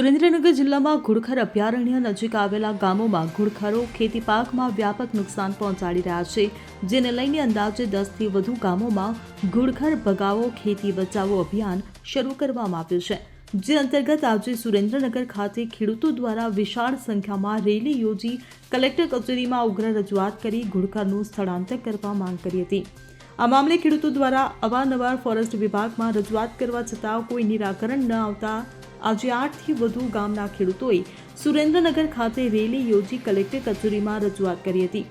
સુરેન્દ્રનગર જિલ્લામાં ઘુડખર અભયારણ્ય નજીક આવેલા ગામોમાં ઘુડખરો ખેતી પાકમાં વ્યાપક નુકસાન પહોંચાડી રહ્યા છે, જેને લઈને અંદાજે 10થી વધુ ગામોમાં ઘુડખર ભગાવો ખેતી બચાવો અભિયાન શરૂ કરવામાં આવ્યું છે, જે અંતર્ગત આજે સુરેન્દ્રનગર ખાતે ખેડૂતો દ્વારા વિશાળ સંખ્યામાં રેલી યોજી કલેક્ટર કચેરીમાં ઉગ્ર રજૂઆત કરી ઘુડખરનું સ્થળાંતર કરવા માંગ કરી હતી। આ મામલે ખેડૂતો દ્વારા અવારનવાર ફોરેસ્ટ વિભાગમાં રજૂઆત કરવા છતાં કોઈ નિરાકરણ ન આવતા આજે 8થી વધુ ગામના ખેડૂતોએ સુરેન્દ્રનગર ખાતે રેલી યોજી કલેક્ટર કચેરીમાં રજૂઆત કરી હતી।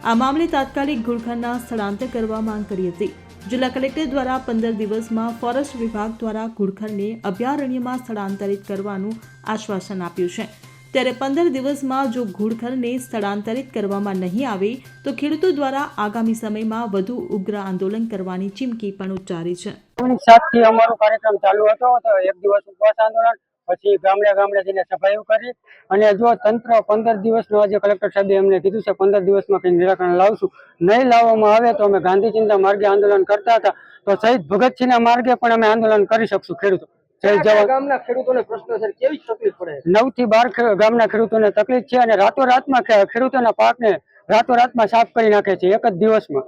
આ મામલે તાત્કાલિક ઘુડખરના સ્થળાંતર કરવા માંગ કરી હતી। જિલ્લા કલેક્ટર દ્વારા 15 દિવસમાં ફોરેસ્ટ વિભાગ દ્વારા ઘુડખરને અભયારણ્યમાં સ્થળાંતરિત કરવાનું આશ્વાસન આપ્યું છે, ત્યારે 15 દિવસમાં જો ઘુડખરને સ્થળાંતરિત કરવામાં નહીં આવે તો ખેડૂતો દ્વારા આગામી સમયમાં વધુ ઉગ્ર આંદોલન કરવાની ચીમકી પણ ઉચ્ચારી છે। 7થી અમારો કાર્યક્રમ ચાલુ હતો તો એક દિવસ ઉપવાસ આંદોલન, પછી ગામડે જઈને સફાઈઓ કરી અને જો તંત્ર 15 દિવસનો આજે કલેક્ટર સાહેબે અમને કીધું છે 15 દિવસમાં કંઈ નિરાકરણ લાવશું, નહીં લાવવામાં આવે તો અમે ગાંધી ચિંતા માર્ગે આંદોલન કરતા હતા, તો શહીદ ભગતસિંહના માર્ગે પણ અમે આંદોલન કરી શકશું। ખેડૂતો ગામના ખેડૂતોને પ્રશ્ન છે, કેવી તકલીફ પડે? 9 થી 12 ગામના ખેડૂતોને તકલીફ છે અને રાતોરાતમાં ખેડૂતોના પાકને રાતોરાતમાં સાફ કરી નાખે છે એક જ દિવસમાં।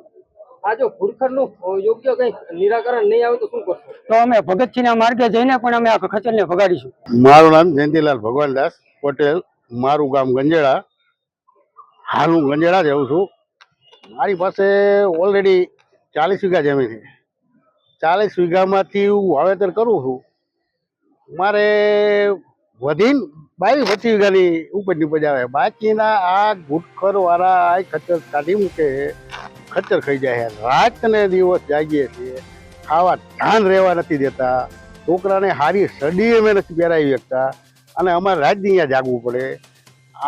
આ જો ઘુડખરનું યોગ્ય કઈ નિરાકરણ નહીં આવે તો શું કરશો? તો અમે ભગતસિંહના માર્ગે જઈને પણ અમે આ ખચરને ભગાડીશું। મારું નામ જયંતિલાલ ભગવાનદાસ પટેલ, મારું ગામ ગંજેડા, હાલ હું ગંજેડા જ રહું છું। મારી પાસે ઓલરેડી 40 વીઘા જમીન છે। 40 વીઘામાંથી હું વાવેતર કરું છું। મારે વધીને 22-25 વીઘાની ઉપજ આવે, બાકીના આ ઘુડખર વાળા આ ખચ્ચર કાઢી મૂકે, ખચ્ચર ખાઈ જાય। રાત ને દિવસ જાગીએ છીએ, ખાવા ધાન રહેવા નથી દેતા, છોકરાને સારી સ્ટડી અમે નથી પહેરાવી શકતા અને અમારે રાત અહીંયા જાગવું પડે।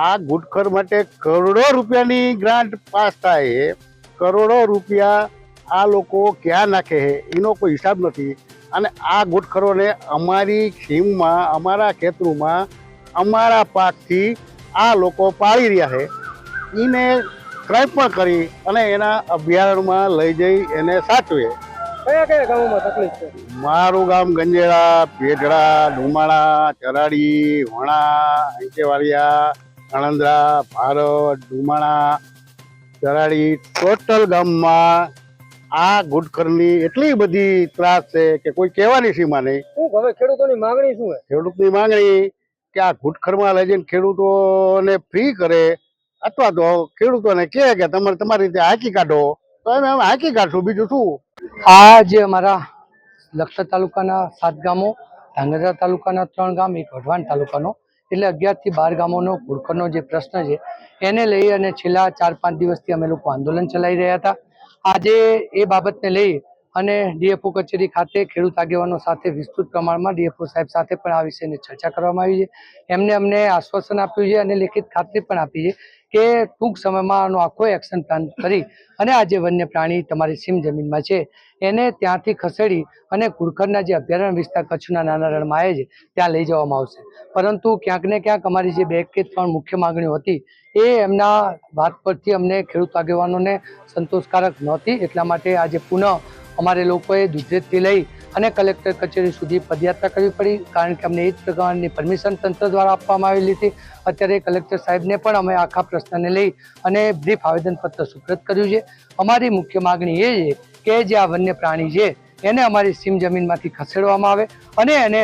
આ ઘુડખર માટે કરોડો રૂપિયાની ગ્રાન્ટ પાસ થાય, કરોડો રૂપિયા આ લોકો ક્યાં નાખે છે એનો કોઈ હિસાબ નથી। અને આ ઘુડખરોને અમારી સીમમાં, અમારા ખેતરોમાં, અમારા પાકથી આ લોકો પાળી રહ્યા છે। એને ટ્રાય પણ કરી અને એના અભયારણ્યમાં લઈ જઈ એને સાચવે। કયા કયા ગામોમાં તકલીફ છે? મારું ગામ ગંજેડા, પેઢડા, ડુમાણા, ચરાડી, વણા, અંકેવાળિયા, અણંદરા, ભારત, ડુમાણા, ચરાડી, ટોટલ ગામમાં આ ઘુડખરની એટલી બધી ત્રાસ છે કે કોઈ કહેવાની સીમા નહીં। શું હવે ખેડૂતોની માંગણી શું છે? ખેડૂતની માંગણી કે આ ઘુડખરમાં લઈ જઈને ખેડૂતોને ફ્રી કરે, અથવા તો ખેડૂતોને કહે કે તમારી રીતે હાંકી કાઢો તો અમે હાંકી કાઢશું, બીજું શું। આ જે અમારા લખતર તાલુકાના 7 ગામો, ધાંગધ્રા તાલુકાના 3 ગામ, એક વઢવાણ તાલુકાનો, એટલે 11 થી 12 ગામોનો ઘુડખરનો જે પ્રશ્ન છે એને લઈ અને છેલ્લા 4-5 દિવસથી અમે લોકો આંદોલન ચલાવી રહ્યા હતા। આજે એ બાબતને લઈ અને ડીએફઓ કચેરી ખાતે ખેડૂત આગેવાનો સાથે વિસ્તૃત પ્રમાણમાં ડીએફઓ સાહેબ સાથે પણ આ વિષયની ચર્ચા કરવામાં આવી છે। એમને અમને આશ્વાસન આપ્યું છે અને લેખિત ખાતરી પણ આપી છે કે ટૂંક સમયમાં આનો આખો એક્શન પ્લાન કરી અને આ જે વન્ય પ્રાણી તમારી સીમ જમીનમાં છે એને ત્યાંથી ખસેડી અને ઘુડખરના જે અભયારણ્ય વિસ્તાર કચ્છના નાના રણમાં આવે છે ત્યાં લઈ જવામાં આવશે। પરંતુ ક્યાંક ને ક્યાંક અમારી જે 2 કે 3 મુખ્ય માગણીઓ હતી એ એમના વાત પરથી અમને ખેડૂત આગેવાનોને સંતોષકારક નહોતી, એટલા માટે આજે પુનઃ અમારે લોકોએ દુધરેજથી લઈ અને કલેક્ટર કચેરી સુધી પદયાત્રા કરવી પડી, કારણ કે અમને એ જ પ્રકારની પરમિશન તંત્ર દ્વારા આપવામાં આવેલી હતી। અત્યારે કલેક્ટર સાહેબને પણ અમે આખા પ્રશ્નને લઈ અને બ્રીફ આવેદનપત્ર સુપ્રત કર્યું છે। અમારી મુખ્ય માગણી એ છે કે જે આ વન્ય પ્રાણી છે એને અમારી સીમ જમીનમાંથી ખસેડવામાં આવે અને એને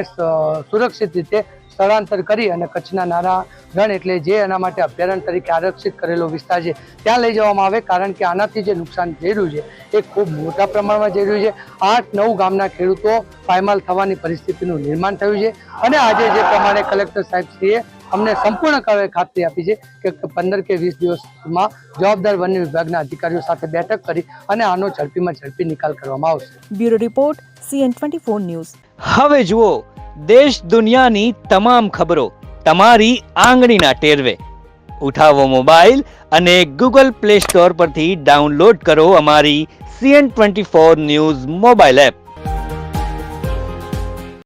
સુરક્ષિત રીતે સ્થળાંતર કરી અને કચ્છના નાના રણ એટલે જે એના માટે અભયારણ્ય તરીકે આરક્ષિત કરેલો વિસ્તાર છે ત્યાં લઈ જવામાં આવે, કારણ કે આનાથી જે નુકસાન જઈ રહ્યું છે એ ખૂબ મોટા પ્રમાણમાં જઈ રહ્યું છે। 8-9 ગામના ખેડૂતો પાયમાલ થવાની પરિસ્થિતિનું નિર્માણ થયું છે અને આજે જે પ્રમાણે કલેક્ટર સાહેબશ્રીએ અમને સંપૂર્ણ ખાતરી આપી છે કે 15 કે 20 દિવસમાં જવાબદાર વન્ય વિભાગના અધિકારીઓ સાથે બેઠક કરી અને આનો ઝડપીમાં ઝડપી નિકાલ કરવામાં આવશે। Bureau report CN24 news. હવે જુઓ દેશ દુનિયાની તમામ ખબરો તમારી આંગળીના ટેરવે। ઉઠાવો મોબાઈલ અને Google Play Store પરથી ડાઉનલોડ કરો અમારી CN24 ન્યૂઝ મોબાઈલ એપ।